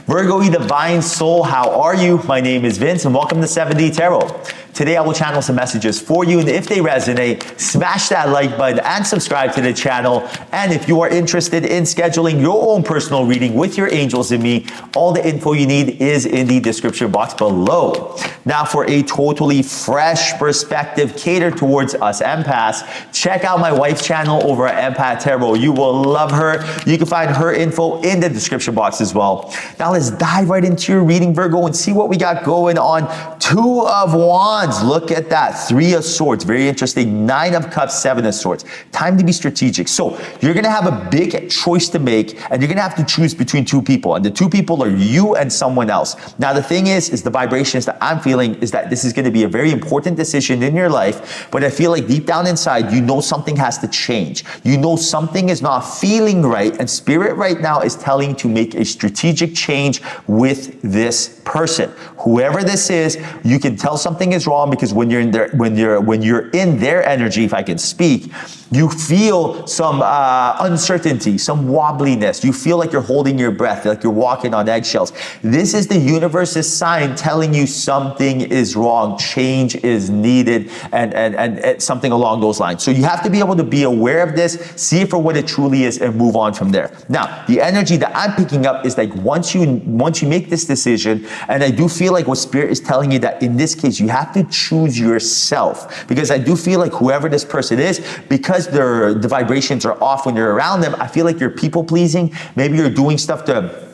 Virgo, divine soul, how are you? My name is Vince and welcome to 7D Tarot. Today I will channel some messages for you, and if they resonate, smash that like button and subscribe to the channel. And if you are interested in scheduling your own personal reading with your angels and me, all the info you need is in the description box below. Now for a totally fresh perspective catered towards us empaths, check out my wife's channel over at Empath Tarot. You will love her. You can find her info in the description box as well. Now let's dive right into your reading, Virgo, and see what we got going on. 2 of Wands. Look at that. 3 of Swords. Very interesting. 9 of Cups, 7 of Swords. Time to be strategic. So you're going to have a big choice to make, and you're going to have to choose between 2 people. And the 2 people are you and someone else. Now, the thing is the vibrations that I'm feeling is that this is going to be a very important decision in your life. But I feel like deep down inside, you know something has to change. You know something is not feeling right. And Spirit right now is telling you to make a strategic change with this person. Whoever this is, you can tell something is wrong because when you're in their energy, if I can speak, you feel some uncertainty, some wobbliness. You feel like you're holding your breath, like you're walking on eggshells. This is the universe's sign telling you something is wrong, change is needed, and something along those lines. So you have to be able to be aware of this, see it for what it truly is, and move on from there. Now, the energy that I'm picking up is like once you make this decision, and I do feel like what Spirit is telling you that in this case, you have to choose yourself, because I do feel like whoever this person is, because the vibrations are off when you're around them, I feel like you're people pleasing. Maybe you're doing stuff to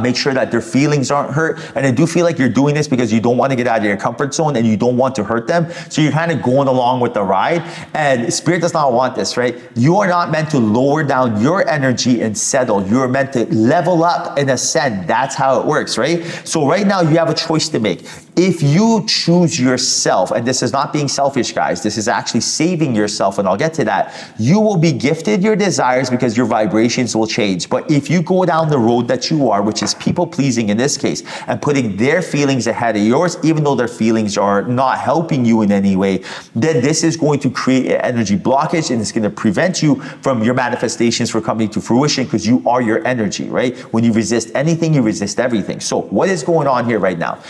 make sure that their feelings aren't hurt. And I do feel like you're doing this because you don't want to get out of your comfort zone and you don't want to hurt them. So you're kind of going along with the ride. And Spirit does not want this, right? You are not meant to lower down your energy and settle. You're meant to level up and ascend. That's how it works, right? So right now you have a choice to make. If you choose yourself, and this is not being selfish, guys, this is actually saving yourself, and I'll get to that, you will be gifted your desires because your vibrations will change. But if you go down the road that you are, which is people pleasing in this case, and putting their feelings ahead of yours, even though their feelings are not helping you in any way, then this is going to create an energy blockage, and it's going to prevent you from your manifestations from coming to fruition because you are your energy, right? When you resist anything, you resist everything. So what is going on here right now?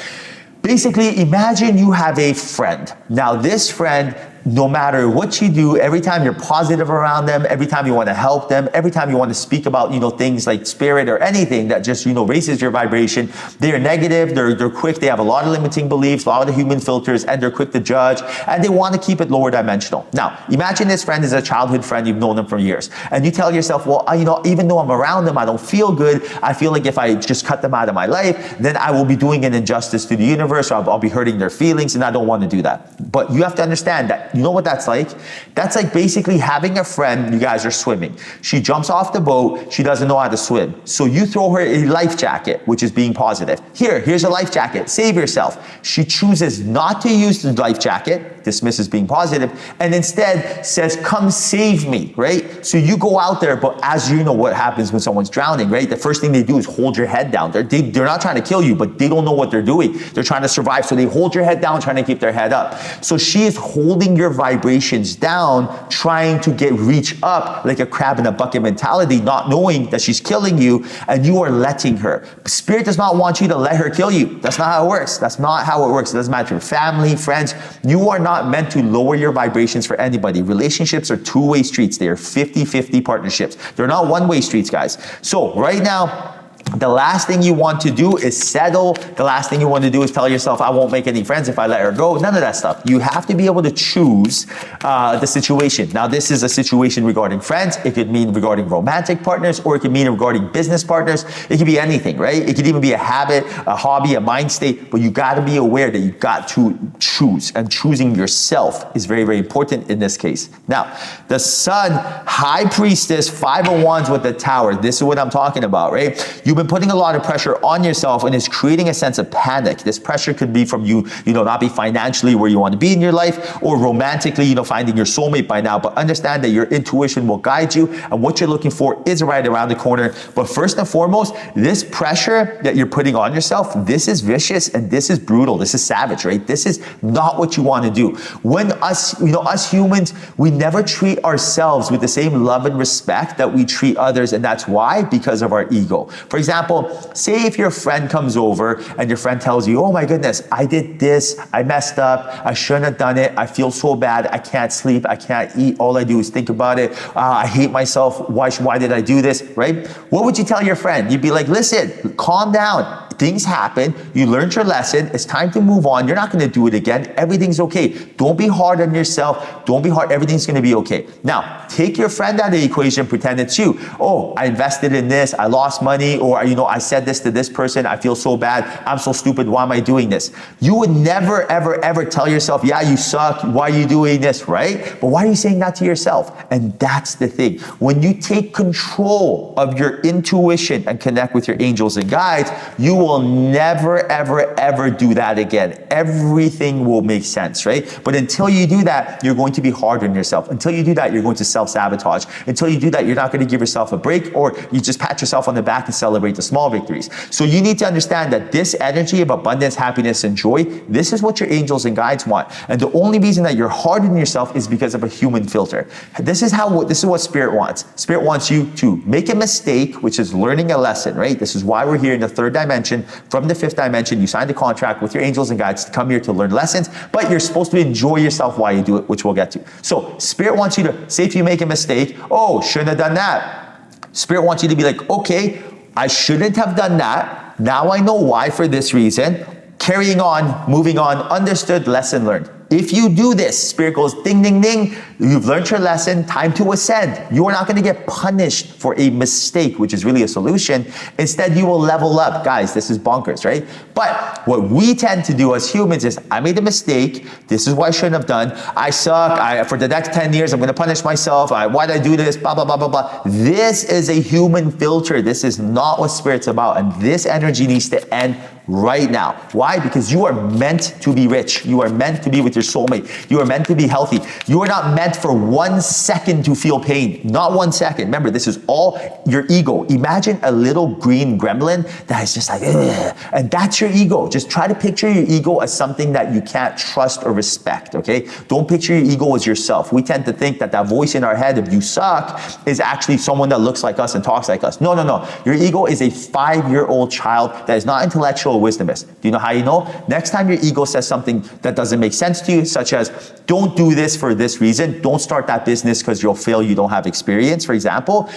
Basically, imagine you have a friend. Now, this friend, no matter what you do, every time you're positive around them, every time you want to help them, every time you want to speak about, things like Spirit or anything that just, raises your vibration, they're negative, they're quick, they have a lot of limiting beliefs, a lot of human filters, and they're quick to judge, and they want to keep it lower dimensional. Now, imagine this friend is a childhood friend, you've known them for years, and you tell yourself, well, even though I'm around them, I don't feel good. I feel like if I just cut them out of my life, then I will be doing an injustice to the universe, or I'll be hurting their feelings, and I don't want to do that. But you have to understand that you know what that's like? That's like basically having a friend, you guys are swimming. She jumps off the boat, she doesn't know how to swim. So you throw her a life jacket, which is being positive. Here's a life jacket, save yourself. She chooses not to use the life jacket, dismisses being positive, and instead says, come save me, right? So you go out there, but as you know what happens when someone's drowning, right? The first thing they do is hold your head down. They're not trying to kill you, but they don't know what they're doing. They're trying to survive, so they hold your head down, trying to keep their head up. So she is holding your vibrations down, trying to reach up like a crab in a bucket mentality, not knowing that she's killing you, and you are letting her. Spirit does not want you to let her kill you. That's not how it works. That's not how it works. It doesn't matter. Family, friends, you are not meant to lower your vibrations for anybody. Relationships are 2-way streets. They are 50-50 partnerships. They're not one-way streets, guys. So right now, the last thing you want to do is settle. The last thing you want to do is tell yourself, I won't make any friends if I let her go. None of that stuff. You have to be able to choose the situation. Now, this is a situation regarding friends. It could mean regarding romantic partners, or it could mean regarding business partners. It could be anything, right? It could even be a habit, a hobby, a mind state. But you got to be aware that you got to choose. And choosing yourself is very, very important in this case. Now, the Sun, High Priestess, 5 of Wands with the Tower. This is what I'm talking about, right? You've been putting a lot of pressure on yourself, and it's creating a sense of panic. This pressure could be from you, not be financially where you want to be in your life, or romantically, finding your soulmate by now. But understand that your intuition will guide you, and what you're looking for is right around the corner. But first and foremost, this pressure that you're putting on yourself, this is vicious and this is brutal. This is savage, right? This is not what you want to do. When us humans, we never treat ourselves with the same love and respect that we treat others, and that's why, because of our ego. For example, example, say if your friend comes over and your friend tells you, oh my goodness, I did this, I messed up, I shouldn't have done it, I feel so bad, I can't sleep, I can't eat, all I do is think about it, I hate myself, why did I do this, right? What would you tell your friend? You'd be like, listen, calm down. Things happen. You learned your lesson. It's time to move on. You're not going to do it again. Everything's okay. Don't be hard on yourself. Don't be hard. Everything's going to be okay. Now, take your friend out of the equation. Pretend it's you. Oh, I invested in this. I lost money. Or, I said this to this person. I feel so bad. I'm so stupid. Why am I doing this? You would never, ever, ever tell yourself, yeah, you suck. Why are you doing this, right? But why are you saying that to yourself? And that's the thing. When you take control of your intuition and connect with your angels and guides, you will never, ever, ever do that again. Everything will make sense, right? But until you do that, you're going to be hard on yourself. Until you do that, you're going to self-sabotage. Until you do that, you're not going to give yourself a break, or you just pat yourself on the back and celebrate the small victories. So you need to understand that this energy of abundance, happiness, and joy, this is what your angels and guides want. And the only reason that you're hard on yourself is because of a human filter. This is what Spirit wants. Spirit wants you to make a mistake, which is learning a lesson, right? This is why we're here in the third dimension. From the fifth dimension, you signed a contract with your angels and guides to come here to learn lessons, but you're supposed to enjoy yourself while you do it, which we'll get to. So Spirit wants you to, say if you make a mistake, oh, shouldn't have done that. Spirit wants you to be like, okay, I shouldn't have done that. Now I know why for this reason. Carrying on, moving on, understood, lesson learned. If you do this, Spirit goes ding, ding, ding. You've learned your lesson, time to ascend. You are not going to get punished for a mistake, which is really a solution. Instead, you will level up. Guys, this is bonkers, right? But what we tend to do as humans is, I made a mistake. This is what I shouldn't have done. I suck. For the next 10 years, I'm going to punish myself. Why did I do this? Blah, blah, blah, blah, blah. This is a human filter. This is not what Spirit's about. And this energy needs to end right now. Why? Because you are meant to be rich. You are meant to be with your soulmate. You are meant to be healthy. You are not meant for 1 second to feel pain. Not 1 second. Remember, this is all your ego. Imagine a little green gremlin that is just like, ugh, and that's your ego. Just try to picture your ego as something that you can't trust or respect, okay? Don't picture your ego as yourself. We tend to think that voice in our head of you suck is actually someone that looks like us and talks like us. No, no, no. Your ego is a 5-year-old child that is not intellectual wisdomist. Do you know how you know? Next time your ego says something that doesn't make sense to you, such as, don't do this for this reason, don't start that business because you'll fail, you don't have experience, for example,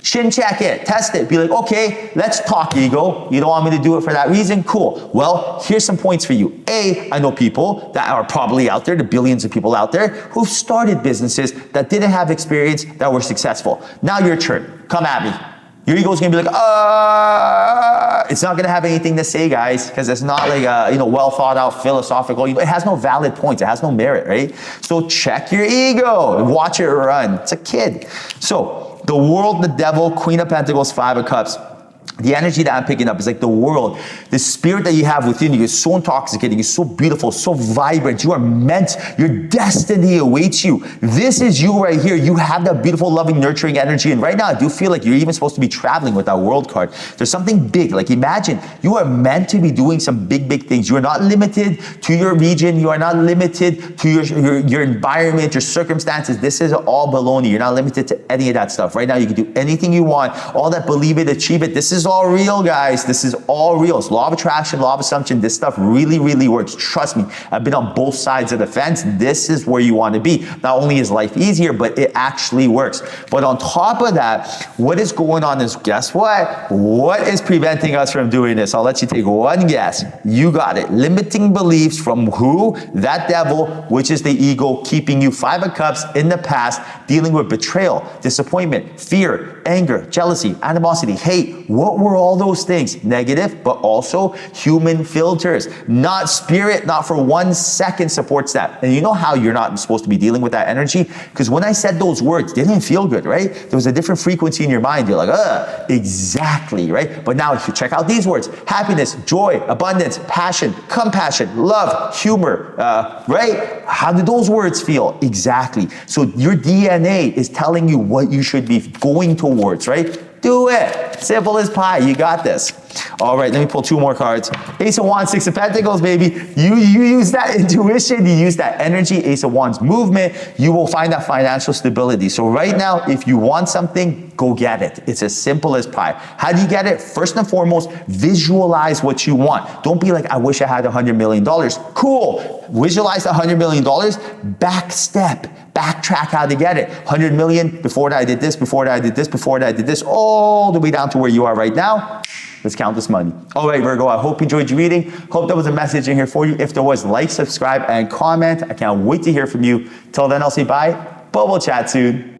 chin check it, test it, be like, okay, let's talk, ego. You don't want me to do it for that reason? Cool. Well, here's some points for you. A, I know people that are probably out there, the billions of people out there, who've started businesses that didn't have experience, that were successful. Now your turn. Come at me. Your ego's gonna be like, it's not gonna have anything to say, guys, because it's not like a well thought out philosophical. It has no valid points. It has no merit, right? So check your ego and watch it run. It's a kid. So the world, the devil, Queen of Pentacles, Five of Cups. The energy that I'm picking up is like the world, the spirit that you have within you is so intoxicating, it's so beautiful, so vibrant. You are meant, your destiny awaits you. This is you right here. You have that beautiful, loving, nurturing energy. And right now, I do feel like you're even supposed to be traveling with that world card. There's something big. Like imagine, you are meant to be doing some big, big things. You are not limited to your region. You are not limited to your environment, your circumstances. This is all baloney. You're not limited to any of that stuff. Right now, you can do anything you want. All that believe it, achieve it. This is all real, guys. This is all real. It's law of attraction, law of assumption. This stuff really, really works. Trust me. I've been on both sides of the fence. This is where you want to be. Not only is life easier, but it actually works. But on top of that, what is going on is, guess what? What is preventing us from doing this? I'll let you take one guess. You got it. Limiting beliefs from who? That devil, which is the ego, keeping you Five of Cups in the past, dealing with betrayal, disappointment, fear, anger, jealousy, animosity, hate. What were all those things? Negative, but also human filters. Not spirit, not for 1 second supports that. And you know how you're not supposed to be dealing with that energy? Because when I said those words, they didn't feel good, right? There was a different frequency in your mind. You're like, exactly, right? But now if you check out these words, happiness, joy, abundance, passion, compassion, love, humor, right? How do those words feel? Exactly. So your DNA is telling you what you should be going towards, right? Do it. Simple as pie. You got this. All right, let me pull 2 more cards. Ace of Wands, 6 of Pentacles, baby. You use that intuition, you use that energy, Ace of Wands movement, you will find that financial stability. So right now, if you want something, go get it. It's as simple as pie. How do you get it? First and foremost, visualize what you want. Don't be like, I wish I had $100 million. Cool. Visualize $100 million, backtrack how to get it. 100 million, before that I did this, before that I did this, before that I did this, all the way down to where you are right now. Let's count this money. All right, Virgo, I hope you enjoyed your reading. Hope there was a message in here for you. If there was, like, subscribe, and comment. I can't wait to hear from you. Till then, I'll say bye, but we'll chat soon.